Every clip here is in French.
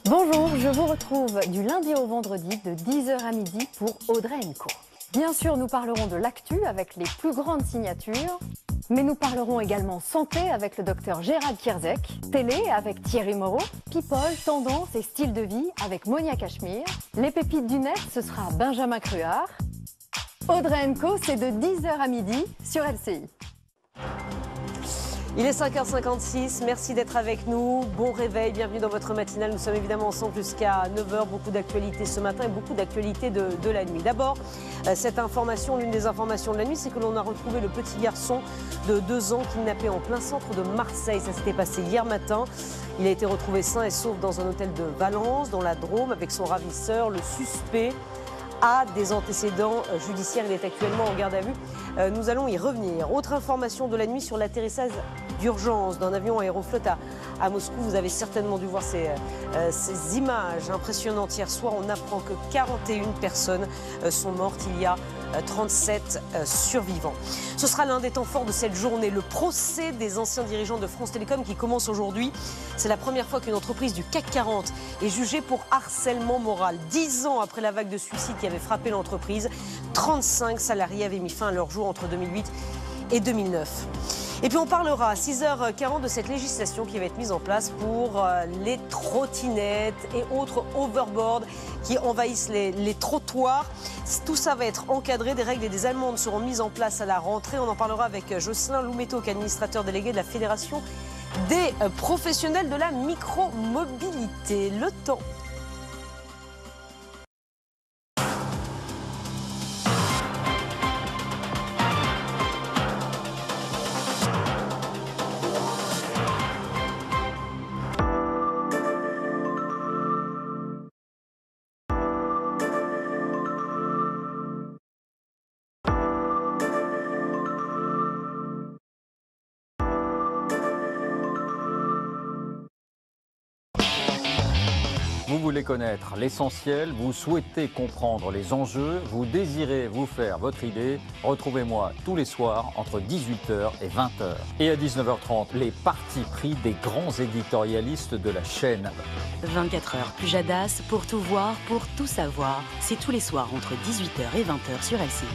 Bonjour, je vous retrouve du lundi au vendredi de 10h à midi pour Audrey & Co. Bien sûr, nous parlerons de l'actu avec les plus grandes signatures, mais nous parlerons également santé avec le docteur Gérald Kierzek, télé avec Thierry Moreau, people, tendance et style de vie avec Monia Cachemire, les pépites du net, ce sera Benjamin Cruard. Audrey & Co, c'est de 10h à midi sur LCI. Il est 5h56, merci d'être avec nous, bon réveil, bienvenue dans votre matinale. Nous sommes évidemment ensemble jusqu'à 9h, beaucoup d'actualités ce matin et beaucoup d'actualités de la nuit. D'abord, cette information, l'une des informations de la nuit, c'est que l'on a retrouvé le petit garçon de 2 ans kidnappé en plein centre de Marseille. Ça s'était passé hier matin. Il a été retrouvé sain et sauf dans un hôtel de Valence, dans la Drôme, avec son ravisseur. Le suspect a des antécédents judiciaires, il est actuellement en garde à vue. Nous allons y revenir. Autre information de la nuit sur l'atterrissage d'urgence d'un avion Aeroflot à Moscou. Vous avez certainement dû voir ces images impressionnantes. Hier soir, on apprend que 41 personnes sont mortes. Il y a 37 survivants. Ce sera l'un des temps forts de cette journée, le procès des anciens dirigeants de France Télécom qui commence aujourd'hui. C'est la première fois qu'une entreprise du CAC 40 est jugée pour harcèlement moral. 10 ans après la vague de suicides qui avait frappé l'entreprise, 35 salariés avaient mis fin à leur jour entre 2008 et 2009. Et puis on parlera à 6h40 de cette législation qui va être mise en place pour les trottinettes et autres overboards qui envahissent les trottoirs. Tout ça va être encadré, des règles et des amendes seront mises en place à la rentrée. On en parlera avec Jocelyn Loumeto, qui est administrateur délégué de la Fédération des professionnels de la micromobilité. Le temps. Vous voulez connaître l'essentiel, vous souhaitez comprendre les enjeux, vous désirez vous faire votre idée. Retrouvez-moi tous les soirs entre 18h et 20h. Et à 19h30, les partis pris des grands éditorialistes de la chaîne. 24h plus Jadas pour tout voir, pour tout savoir. C'est tous les soirs entre 18h et 20h sur LCI.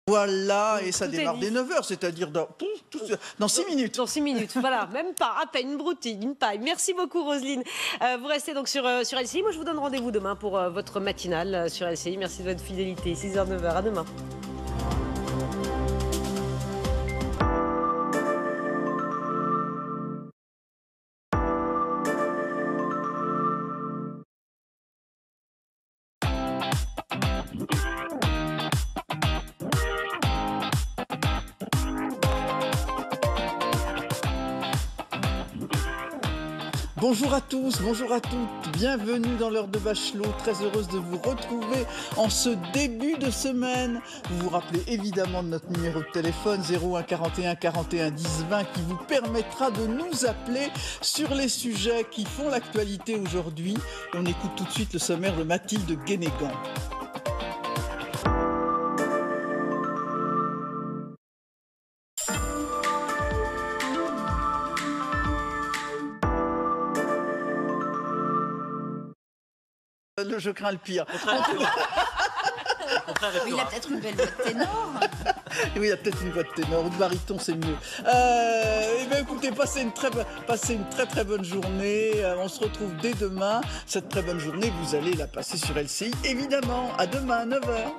Voilà, et ça démarre dès 9h, c'est-à-dire dans 6 minutes. Dans 6 minutes, voilà, même pas, à peine une broutille, une paille. Merci beaucoup Roselyne. Vous restez donc sur LCI. Moi je vous donne rendez-vous demain pour votre matinale sur LCI. Merci de votre fidélité. 6h, 9h, à demain. Bonjour à tous, bonjour à toutes, bienvenue dans l'heure de Bachelot, très heureuse de vous retrouver en ce début de semaine. Vous vous rappelez évidemment de notre numéro de téléphone 01 41 41 10 20 qui vous permettra de nous appeler sur les sujets qui font l'actualité aujourd'hui. Et on écoute tout de suite le sommaire de Mathilde Guénégan. Je crains le pire. Il a peut-être une belle voix de ténor. Oui, il y a peut-être une voix de ténor ou de baryton, c'est mieux. Eh bien, écoutez, passez une très très bonne journée. On se retrouve dès demain. Cette très bonne journée, vous allez la passer sur LCI, évidemment. À demain, à 9h.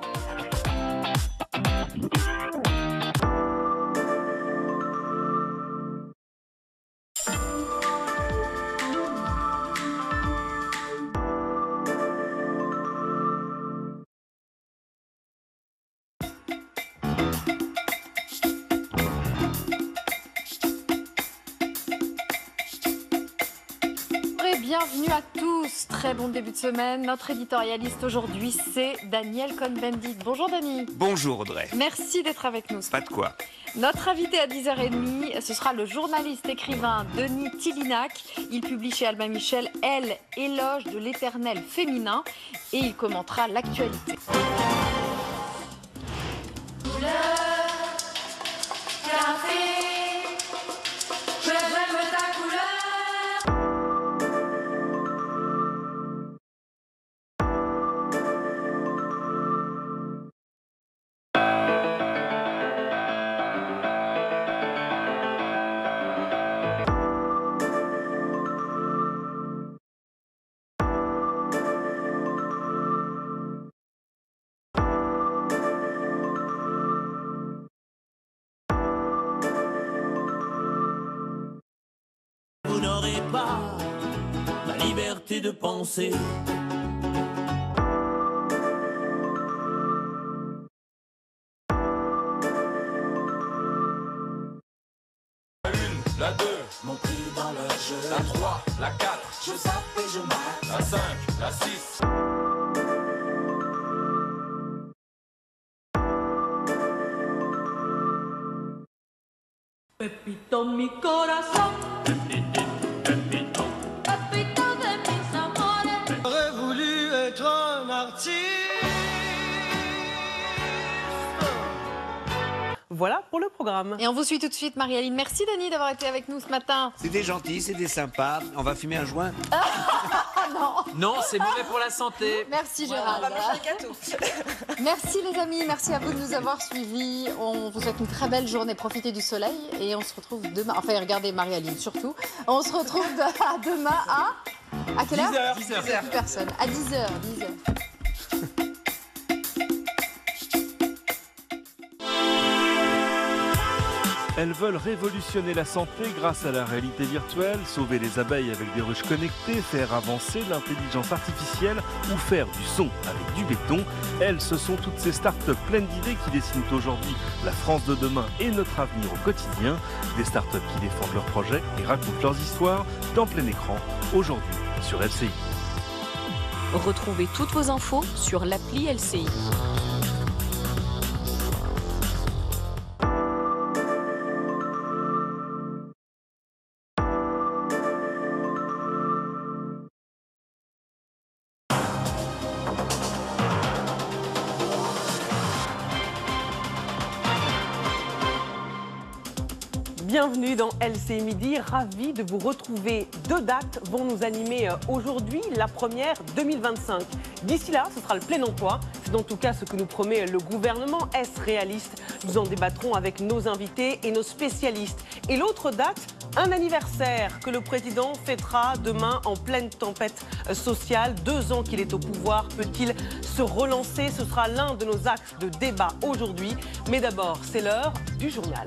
Bienvenue à tous, très bon début de semaine. Notre éditorialiste aujourd'hui, c'est Daniel Cohn-Bendit. Bonjour Dani. Bonjour Audrey. Merci d'être avec nous. Pas de quoi. Notre invité à 10h30, ce sera le journaliste écrivain Denis Tillinac. Il publie chez Albin Michel Elle, éloge de l'éternel féminin, et il commentera l'actualité. Vous n'aurez pas la liberté de penser. La 1, la 2, Mon prix dans le jeu. la 3, la 4, Je zappe et je mate. la 5, la 6. Pepito mi corazón. Pepito de mis amores. J'aurais voulu être un artiste. Voilà pour le programme. Et on vous suit tout de suite, Marie-Aline. Merci Dani d'avoir été avec nous ce matin. C'était gentil, c'était sympa. On va fumer un joint. Non, c'est mauvais pour la santé. Merci Gérald. Merci les amis, merci à vous de nous avoir suivis. On vous souhaite une très belle journée, profitez du soleil et on se retrouve demain. Enfin, regardez Marie-Aline surtout. On se retrouve demain à quelle heure 10h. Plus personne. À 10h. Elles veulent révolutionner la santé grâce à la réalité virtuelle, sauver les abeilles avec des ruches connectées, faire avancer l'intelligence artificielle ou faire du son avec du béton. Elles, ce sont toutes ces startups pleines d'idées qui dessinent aujourd'hui la France de demain et notre avenir au quotidien. Des startups qui défendent leurs projets et racontent leurs histoires dans plein écran, aujourd'hui sur LCI. Retrouvez toutes vos infos sur l'appli LCI. Bienvenue dans LCI Midi, ravi de vous retrouver. 2 dates vont nous animer aujourd'hui, la première 2025. D'ici là, ce sera le plein emploi. C'est en tout cas ce que nous promet le gouvernement. Est-ce réaliste? Nous en débattrons avec nos invités et nos spécialistes. Et l'autre date, un anniversaire que le président fêtera demain en pleine tempête sociale. 2 ans qu'il est au pouvoir, peut-il se relancer? Ce sera l'un de nos axes de débat aujourd'hui. Mais d'abord, c'est l'heure du journal.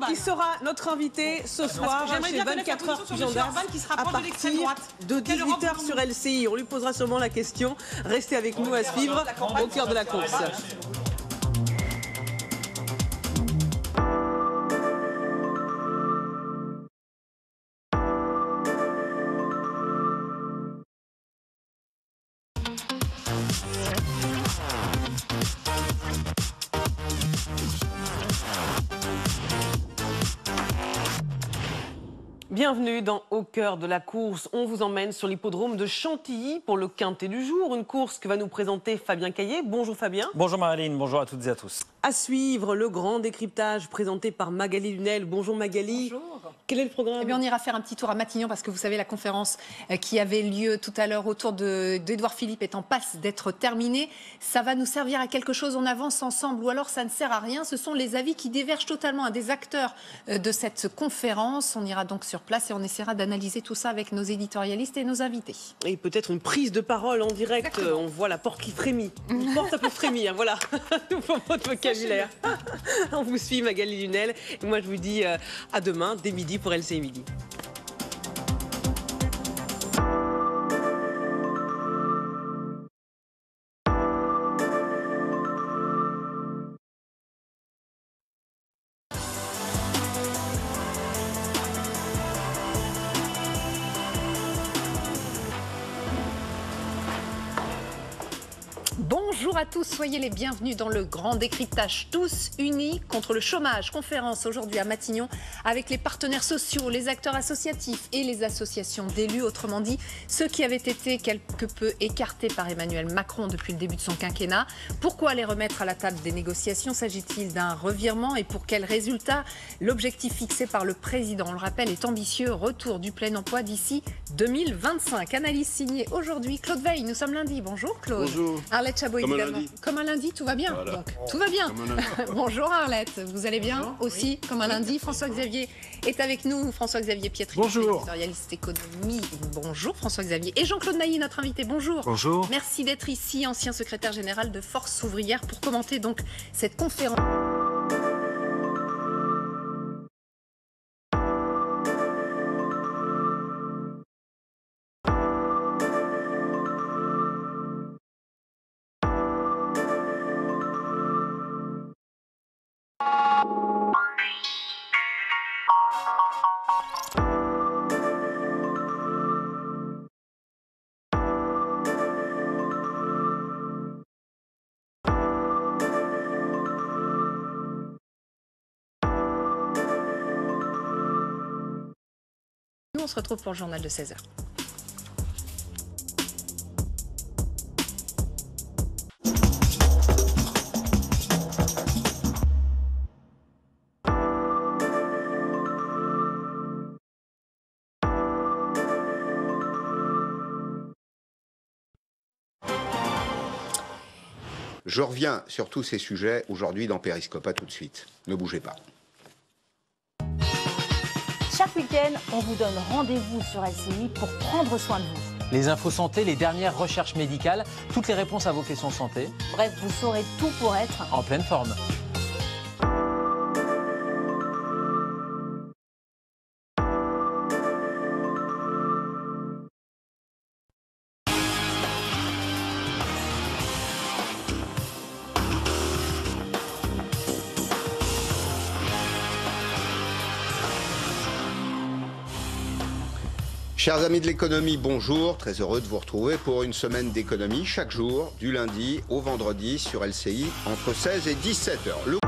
Qui sera notre invité ce soir chez 24 heures plus gendarme à partir de 18h sur LCI. On lui posera sûrement la question. Restez avec nous à suivre au cœur de la course. Bienvenue dans Au cœur de la course. On vous emmène sur l'hippodrome de Chantilly pour le quintet du jour. Une course que va nous présenter Fabien Caillet. Bonjour Fabien. Bonjour Marilyn, bonjour à toutes et à tous. À suivre, le grand décryptage présenté par Magali Lunel. Bonjour Magali. Bonjour. Quel est le programme? Eh bien, on ira faire un petit tour à Matignon parce que vous savez, la conférence qui avait lieu tout à l'heure autour d'Édouard Philippe est en passe d'être terminée. Ça va nous servir à quelque chose, on avance ensemble ou alors ça ne sert à rien. Ce sont les avis qui divergent totalement à des acteurs de cette conférence. On ira donc sur place et on essaiera d'analyser tout ça avec nos éditorialistes et nos invités. Et peut-être une prise de parole en direct. Exactement. On voit la porte qui frémit. Une porte, ça peut frémir, voilà. Nouveau mot de vocabulaire. On vous suit Magali Lunel. Et moi, je vous dis à demain, dès midi pour LCI Midi. Bonjour à tous, soyez les bienvenus dans le grand décryptage. Tous unis contre le chômage. Conférence aujourd'hui à Matignon avec les partenaires sociaux, les acteurs associatifs et les associations d'élus. Autrement dit, ceux qui avaient été quelque peu écartés par Emmanuel Macron depuis le début de son quinquennat. Pourquoi les remettre à la table des négociations? S'agit-il d'un revirement et pour quels résultats? L'objectif fixé par le président, on le rappelle, est ambitieux. Retour du plein emploi d'ici 2025. Analyse signée aujourd'hui Claude Veil. Nous sommes lundi. Bonjour Claude. Bonjour. Arlette Chabot, Comme évidemment. Comme un lundi, tout va bien. Voilà. Donc, tout va bien. Bonjour Arlette, vous allez bien? Bonjour. Aussi, comme un lundi. François-Xavier est avec nous. François-Xavier Pietri, éditorialiste économie. Bonjour François-Xavier. Et Jean-Claude Nailly, notre invité. Bonjour. Bonjour. Merci d'être ici, ancien secrétaire général de Force ouvrière, pour commenter donc cette conférence. Nous, on se retrouve pour le journal de 16h. Je reviens sur tous ces sujets aujourd'hui dans Périscope. À tout de suite. Ne bougez pas. Chaque week-end, on vous donne rendez-vous sur LCI pour prendre soin de vous. Les infos santé, les dernières recherches médicales, toutes les réponses à vos questions santé. Bref, vous saurez tout pour être en pleine forme. Chers amis de l'économie, bonjour. Très heureux de vous retrouver pour une semaine d'économie chaque jour, du lundi au vendredi sur LCI, entre 16 et 17 h.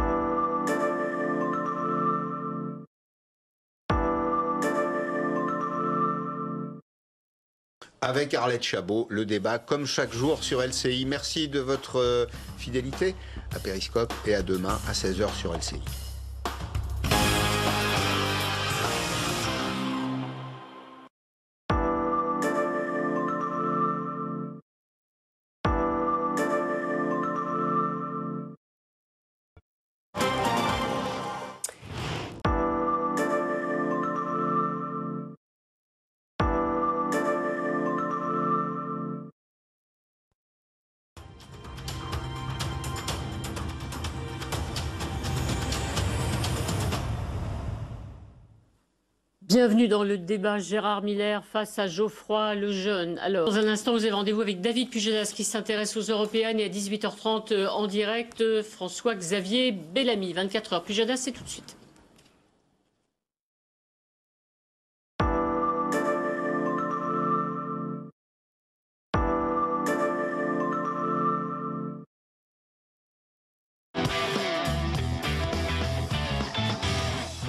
Avec Arlette Chabot, le débat comme chaque jour sur LCI. Merci de votre fidélité à Périscope et à demain à 16 h sur LCI. Bienvenue dans le débat. Gérard Miller face à Geoffroy Lejeune. Alors, dans un instant, vous avez rendez-vous avec David Pujadas qui s'intéresse aux européennes et à 18h30 en direct, François-Xavier Bellamy. 24 h. Pujadas, c'est tout de suite.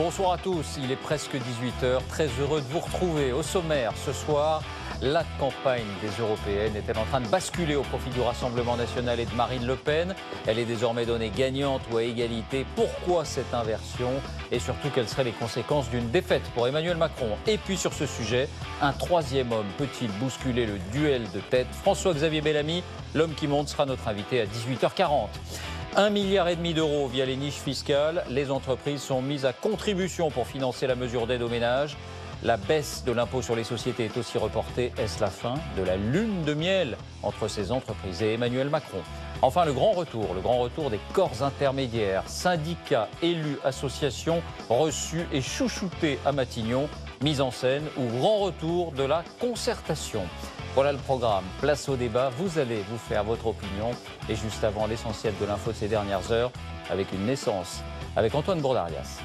bonsoir à tous. Il est presque 18h. Très heureux de vous retrouver. Au sommaire ce soir, la campagne des européennes est-elle en train de basculer au profit du Rassemblement national et de Marine Le Pen? Elle est désormais donnée gagnante ou à égalité. Pourquoi cette inversion? Et surtout, quelles seraient les conséquences d'une défaite pour Emmanuel Macron? Et puis sur ce sujet, un troisième homme peut-il bousculer le duel de tête? François-Xavier Bellamy, l'homme qui monte, sera notre invité à 18h40. 1,5 milliard d'euros via les niches fiscales. Les entreprises sont mises à contribution pour financer la mesure d'aide aux ménages. La baisse de l'impôt sur les sociétés est aussi reportée. Est-ce la fin de la lune de miel entre ces entreprises et Emmanuel Macron? Enfin, le grand retour des corps intermédiaires, syndicats, élus, associations reçus et chouchoutés à Matignon, mise en scène ou grand retour de la concertation. Voilà le programme. Place au débat. Vous allez vous faire votre opinion. Et juste avant, l'essentiel de l'info de ces dernières heures, avec une naissance, avec Antoine Bourdarias.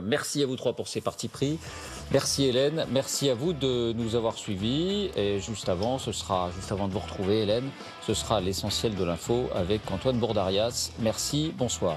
Merci à vous trois pour ces partis pris. Merci Hélène, merci à vous de nous avoir suivis. Et juste avant de vous retrouver Hélène, ce sera l'essentiel de l'info avec Antoine Bourdarias. Merci, bonsoir.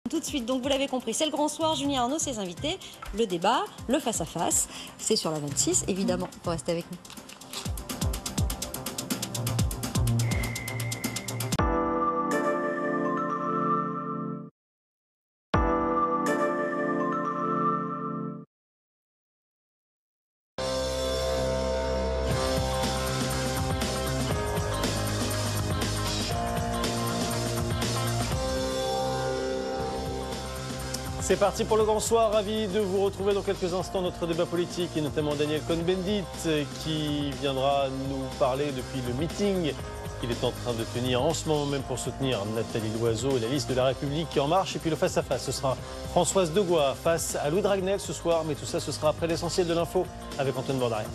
Tout de suite, donc vous l'avez compris, c'est le grand soir, Julien Arnaud, ses invités, le débat, le face-à-face, c'est sur la 26, évidemment, pour rester avec nous. C'est parti pour le grand soir, ravi de vous retrouver dans quelques instants notre débat politique et notamment Daniel Cohn-Bendit qui viendra nous parler depuis le meeting qu'il est en train de tenir en ce moment même pour soutenir Nathalie Loiseau et la liste de La République En Marche. Et puis le face-à-face, ce sera Françoise Degois face à Louis Dragnel ce soir, mais tout ça ce sera après l'essentiel de l'info avec Antoine Bourdarias.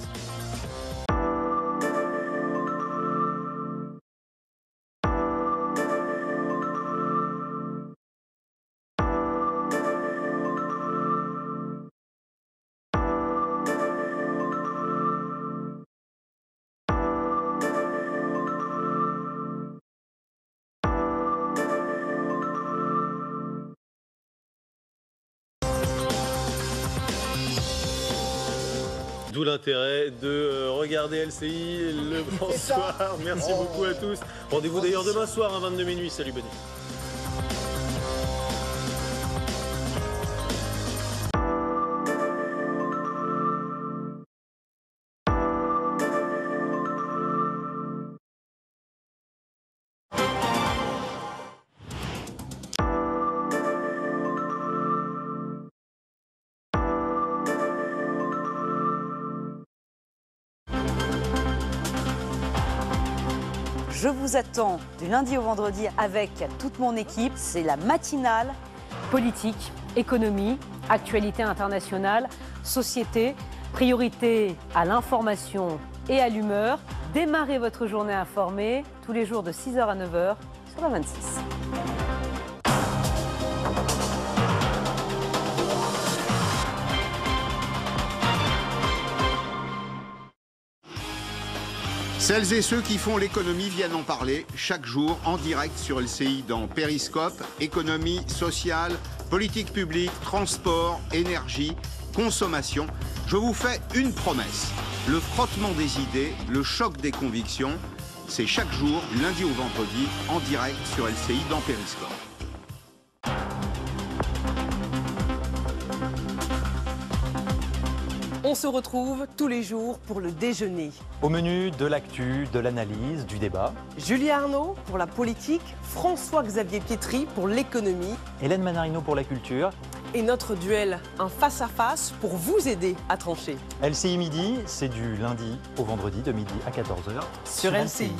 D'où l'intérêt de regarder LCI le grand soir. Merci beaucoup à tous. Rendez-vous d'ailleurs demain soir à 22 minuit. Salut, bonne nuit. Je vous attends du lundi au vendredi avec toute mon équipe. C'est la matinale. Politique, économie, actualité internationale, société, priorité à l'information et à l'humeur. Démarrez votre journée informée tous les jours de 6h à 9h sur la 26. Celles et ceux qui font l'économie viennent en parler chaque jour en direct sur LCI dans Périscope, économie, sociale, politique publique, transport, énergie, consommation. Je vous fais une promesse, le frottement des idées, le choc des convictions, c'est chaque jour, du lundi au vendredi, en direct sur LCI dans Périscope. On se retrouve tous les jours pour le déjeuner. Au menu, de l'actu, de l'analyse, du débat. Julie Arnaud pour la politique, François-Xavier Pietri pour l'économie. Hélène Manarino pour la culture. Et notre duel, un face-à-face pour vous aider à trancher. LCI Midi, c'est du lundi au vendredi de midi à 14h sur LCI.